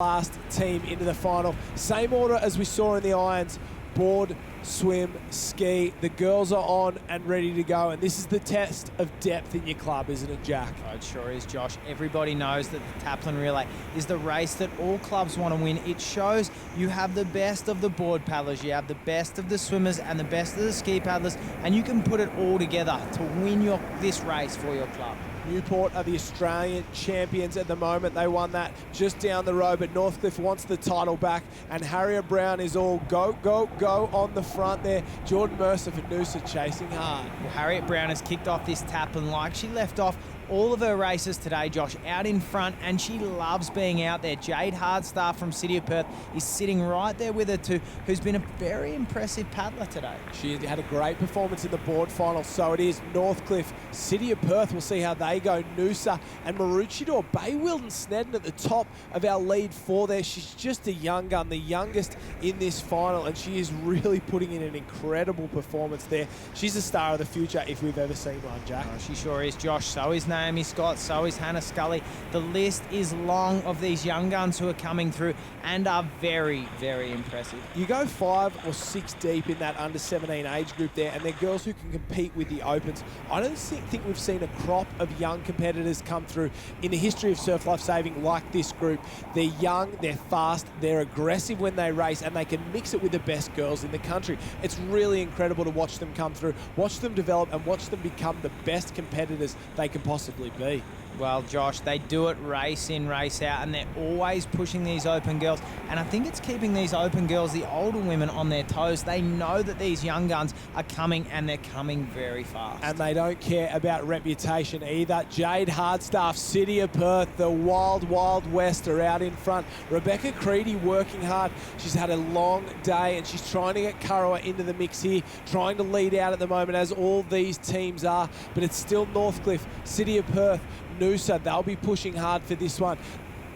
last team into the final. Same order as we saw in the irons: board, swim, ski. The girls are on and ready to go, and this is the test of depth in your club, isn't it, Jack? Oh, it sure is, Josh. Everybody knows that the Taplin Relay is the race that all clubs want to win. It shows you have the best of the board paddlers, you have the best of the swimmers and the best of the ski paddlers, and you can put it all together to win this race for your club. Newport are the Australian champions at the moment. They won that just down the road, but Northcliffe wants the title back, and Harriet Brown is all go, go, go on the front there. Jordan Mercer for Noosa chasing hard. Well, Harriet Brown has kicked off this Taplin like she left off all of her races today, Josh, out in front, and she loves being out there. Jade Hardstaff from City of Perth is sitting right there with her too, who's been a very impressive paddler today. She had a great performance in the board final, so it is Northcliffe, City of Perth. We'll see how they go. Noosa and Maroochydore. Bay Wilden Snedden at the top of our lead four there. She's just a young gun, the youngest in this final, and she is really putting in an incredible performance there. She's a star of the future if we've ever seen one, Jack. Oh, she sure is, Josh. So is Naomi Scott, so is Hannah Scully. The list is long of these young guns who are coming through and are very, very impressive. You go 5 or 6 deep in that under 17 age group there, and they're girls who can compete with the opens. I don't think we've seen a crop of young competitors come through in the history of surf lifesaving like this group. They're young, they're fast, they're aggressive when they race, and they can mix it with the best girls in the country. It's really incredible to watch them come through, watch them develop, and watch them become the best competitors they can possibly be. Well, Josh, they do it race in, race out, and they're always pushing these open girls. And I think it's keeping these open girls, the older women, on their toes. They know that these young guns are coming, and they're coming very fast. And they don't care about reputation either. Jade Hardstaff, City of Perth, the wild, wild west are out in front. Rebecca Creedy working hard. She's had a long day, and she's trying to get Kurrawa into the mix here, trying to lead out at the moment, as all these teams are. But it's still Northcliffe, City of Perth, Noosa. They'll be pushing hard for this one.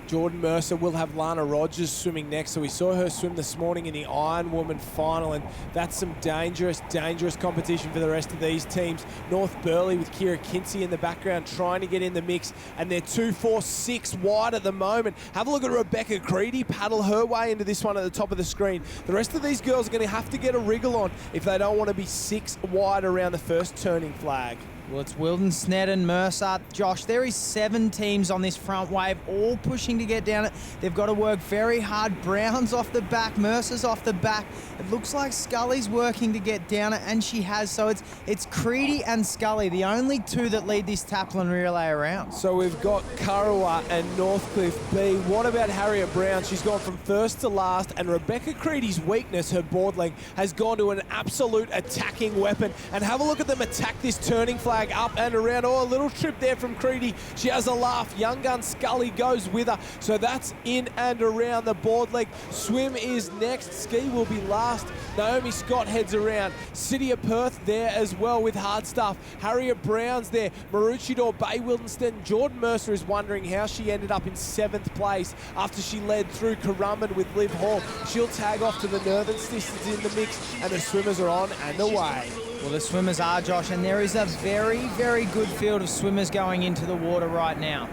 Jordan Mercer will have Lana Rogers swimming next. So we saw her swim this morning in the Iron Woman final, and that's some dangerous, dangerous competition for the rest of these teams. North Burleigh with Kira Kinsey in the background trying to get in the mix, and they're 2, 4, 6 wide at the moment. Have a look at Rebecca Creedy paddle her way into this one at the top of the screen. The rest of these girls are going to have to get a wriggle on if they don't want to be 6 wide around the first turning flag. Well, it's Wilden, Snedden, Mercer. Josh, there is 7 teams on this front wave, all pushing to get down it. They've got to work very hard. Brown's off the back, Mercer's off the back. It looks like Scully's working to get down it, and she has. So it's Creedy and Scully, the only 2 that lead this Taplin relay around. So we've got Kurrawa and Northcliffe B. What about Harriet Brown? She's gone from first to last, and Rebecca Creedy's weakness, her board leg, has gone to an absolute attacking weapon. And have a look at them attack this turning flag up and around. Oh, a little trip there from Creedy. She has a laugh. Young gun Scully goes with her. So that's in and around the board leg. Swim is next. Ski will be last. Naomi Scott heads around. City of Perth there as well with Hardstaff. Harriet Brown's there. Maroochydore, Bay Wilden Snedden. Jordan Mercer is wondering how she ended up in 7th place after she led through Currumbin with Liv Hall. She'll tag off to the Northern Sisters in the mix, and the swimmers are on and away. Well, the swimmers are, Josh, and there is a very, very good field of swimmers going into the water right now.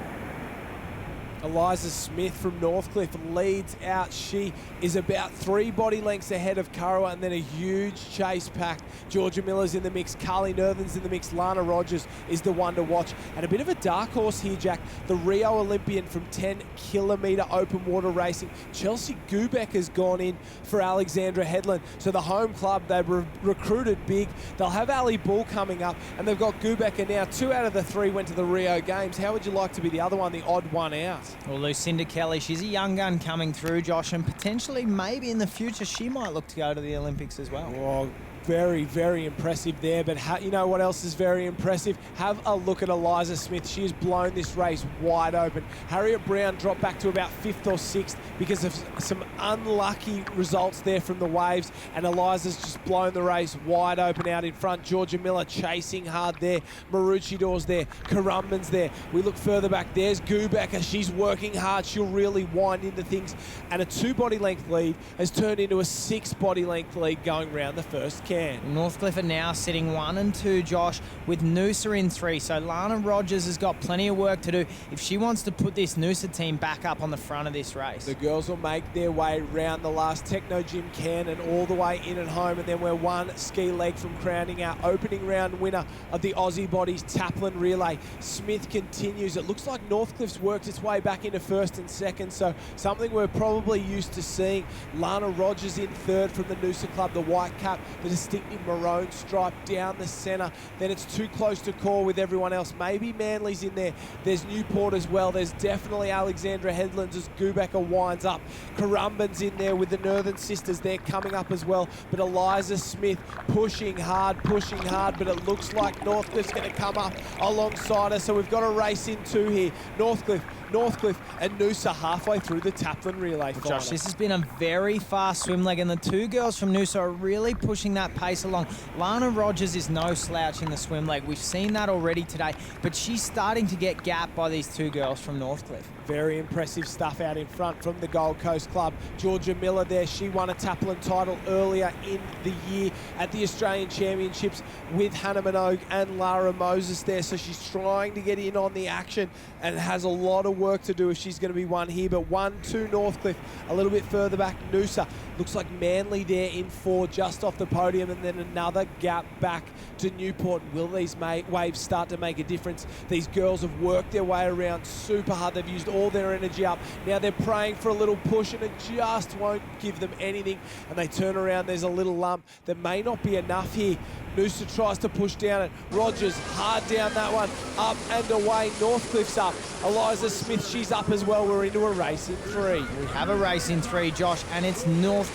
Eliza Smith from Northcliffe leads out. She is about 3 body lengths ahead of Kurrawa, and then a huge chase pack. Georgia Miller's in the mix. Carly Nerthen's in the mix. Lana Rogers is the one to watch. And a bit of a dark horse here, Jack. The Rio Olympian from 10-kilometre open water racing. Chelsea Gubeck has gone in for Alexandra Headland. So the home club, they've recruited big. They'll have Ali Bull coming up, and they've got Gubeck, and now 2 out of the 3 went to the Rio Games. How would you like to be the other one, the odd one out? Well, Lucinda Kelly, she's a young gun coming through, Josh, and potentially maybe in the future she might look to go to the Olympics as well. Oh, very, very impressive there. But you know what else is very impressive? Have a look at Eliza Smith. She has blown this race wide open. Harriet Brown dropped back to about 5th or 6th because of some unlucky results there from the waves. And Eliza's just blown the race wide open out in front. Georgia Miller chasing hard there. Maroochidore's there. Currumbin's there. We look further back. There's Gubecker. She's working hard. She'll really wind into things. And a 2 body length lead has turned into a 6 body length lead going round the first camp. can. Northcliffe are now sitting 1 and 2, Josh, with Noosa in 3. So Lana Rogers has got plenty of work to do if she wants to put this Noosa team back up on the front of this race. The girls will make their way round the last Techno Gym cannon all the way in and home, and then we're one ski leg from crowning our opening round winner of the Aussie Bodies Taplin Relay. Smith continues. It looks like Northcliffe's worked its way back into first and second, so something we're probably used to seeing. Lana Rogers in third from the Noosa Club, the white cap, the distinctive maroon stripe down the centre. Then it's too close to call with everyone else. Maybe Manly's in there. There's Newport as well. There's definitely Alexandra Headlands as Gubecker winds up. Currumbin's in there with the Northern Sisters. They're coming up as well. But Eliza Smith pushing hard, but it looks like Northcliffe's going to come up alongside her. So we've got a race in two here. Northcliffe and Noosa halfway through the Taplin Relay final. Josh, this has been a very fast swim leg, and the two girls from Noosa are really pushing that pace along. Lana Rogers is no slouch in the swim leg. We've seen that already today, but she's starting to get gapped by these two girls from Northcliffe. Very impressive stuff out in front from the Gold Coast Club. Georgia Miller there, she won a Taplin title earlier in the year at the Australian Championships with Hannah Minogue and Lara Moses there, so she's trying to get in on the action and has a lot of work to do if she's going to be one here. But 1-2 Northcliffe, a little bit further back Noosa. Looks like Manly there in 4 just off the podium, and then another gap back to Newport. Will these waves start to make a difference? These girls have worked their way around super hard. They've used all their energy up. Now they're praying for a little push, and it just won't give them anything. And they turn around, there's a little lump. There may not be enough here. Noosa tries to push down it. Rogers hard down that one. Up and away. Northcliffe's up. Eliza Smith, she's up as well. We're into a race in 3. We have a race in 3, Josh, and it's Northcliffe,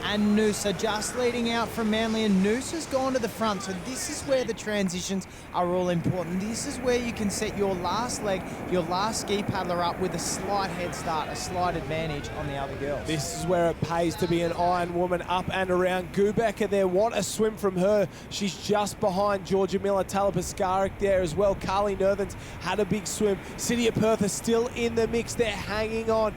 and Noosa just leading out from Manly, and Noosa's gone to the front. So this is where the transitions are all important. This is where you can set your last leg, your last ski paddler up with a slight head start, a slight advantage on the other girls. This is where it pays to be an Iron Woman. Up and around. Gubecker there. What a swim from her. She's just behind Georgia Miller. Taylor Paskaric there as well. Carly Nerthans had a big swim. City of Perth are still in the mix. They're hanging on.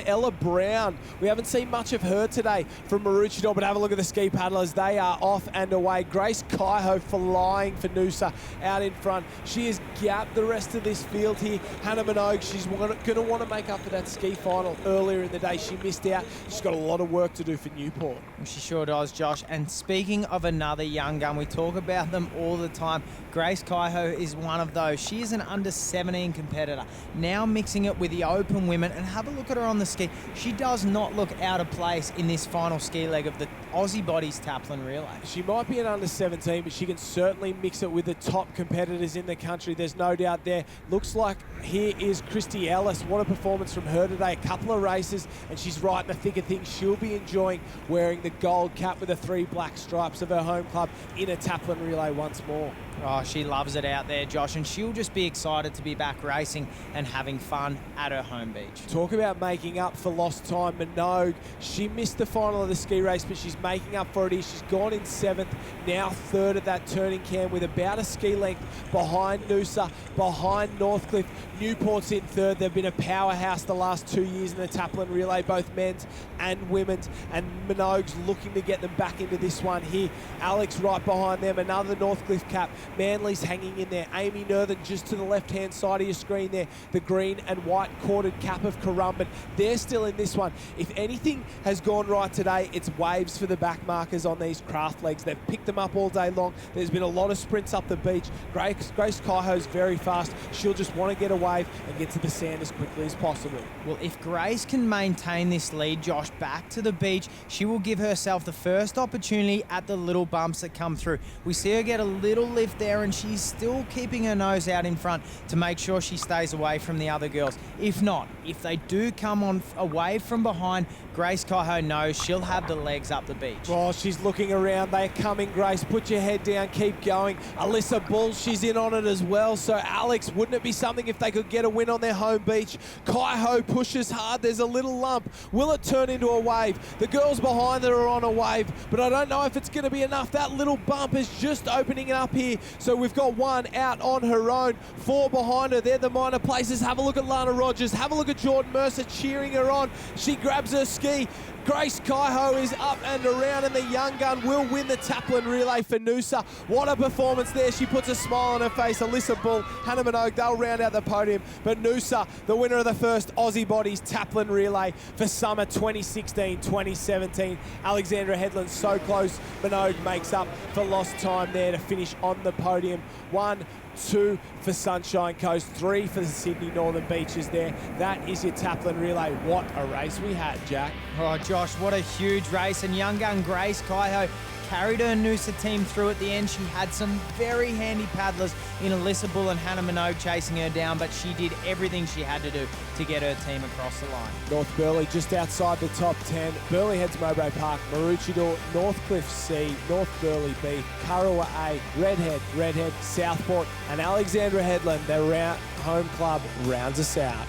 Ella Brown. We haven't seen much of her today from Maroochydore, but have a look at the ski paddlers. They are off and away. Grace Kaiho flying for Noosa out in front. She has gapped the rest of this field here. Hannah Minogue, she's going to want to make up for that ski final earlier in the day. She missed out. She's got a lot of work to do for Newport. She sure does, Josh. And speaking of another young gun, we talk about them all the time. Grace Kaiho is one of those. She is an under-17 competitor, now mixing it with the open women, and have a look at her on the ski. She does not look out of place in this final ski leg of the Aussie Bodies Taplin Relay. She might be an under-17, but she can certainly mix it with the top competitors in the country. There's no doubt there. Looks like here is Christy Ellis. What a performance from her today. A couple of races, and she's right in the thick of things. She'll be enjoying wearing the gold cap with the 3 black stripes of her home club in a Taplin Relay once more. Oh, she loves it out there, Josh, and she'll just be excited to be back racing and having fun at her home beach. Talk about making up for lost time. Minogue, she missed the final of the ski race, but she's making up for it here. She's gone in 7th, now 3rd at that turning cam with about a ski length behind Noosa, behind Northcliffe. Newport's in 3rd. They've been a powerhouse the last 2 years in the Taplin Relay, both men's and women's, and Minogue's looking to get them back into this one here. Alex right behind them, another Northcliffe cap. Manly's hanging in there. Amy Nerthen just to the left-hand side of your screen there. The green and white corded cap of Currumbin. They're still in this one. If anything has gone right today, it's waves for the back markers on these craft legs. They've picked them up all day long. There's been a lot of sprints up the beach. Grace Kaiho's very fast. She'll just want to get a wave and get to the sand as quickly as possible. Well, if Grace can maintain this lead, Josh, back to the beach, she will give herself the first opportunity at the little bumps that come through. We see her get a little lift there, and she's still keeping her nose out in front to make sure she stays away from the other girls. If not, if they do come on away from behind, Grace Kaiho knows she'll have the legs up the beach. Oh, she's looking around. They're coming, Grace. Put your head down. Keep going. Alyssa Bull, she's in on it as well. So, Alex, wouldn't it be something if they could get a win on their home beach? Kaiho pushes hard. There's a little lump. Will it turn into a wave? The girls behind her are on a wave, but I don't know if it's going to be enough. That little bump is just opening it up here So we've got one out on her own, 4 behind her. They're the minor places. Have a look at Lana Rogers. Have a look at Jordan Mercer cheering her on. She grabs her ski. Grace Kaiho is up and around, and the young gun will win the Taplin relay for Noosa. What a performance there. She puts a smile on her face. Alyssa Bull, Hannah Minogue, they'll round out the podium. But Noosa, the winner of the first Aussie Bodies Taplin relay for summer 2016-2017. Alexandra Headland so close. Minogue makes up for lost time there to finish on the podium. 1, 2 for Sunshine Coast, 3 for the Sydney Northern Beaches there. That is your Taplin relay. What a race we had, Jack. Oh, Josh, what a huge race. And young gun Grace Kaiho carried her Noosa team through at the end. She had some very handy paddlers in Alyssa Bull and Hannah Minogue chasing her down, but she did everything she had to do to get her team across the line. North Burleigh just outside the top 10. Burleigh heads Mowbray Park, Maroochydore, Northcliffe C, North Burleigh B, Kurrawa A, Redhead, Southport, and Alexandra Headland, their home club, rounds us out.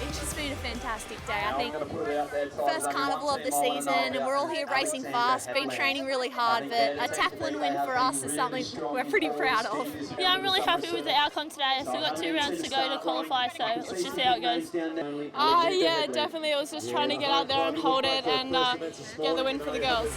It's just been a fantastic day. I think first carnival of the season, and we're all here racing fast, been training really hard, but a Taplin win for us is something we're pretty proud of. Yeah, I'm really happy with the outcome today. So we've got 2 rounds to go to qualify, so let's just see how it goes. Yeah, definitely. It was just trying to get out there and hold it and get the win for the girls.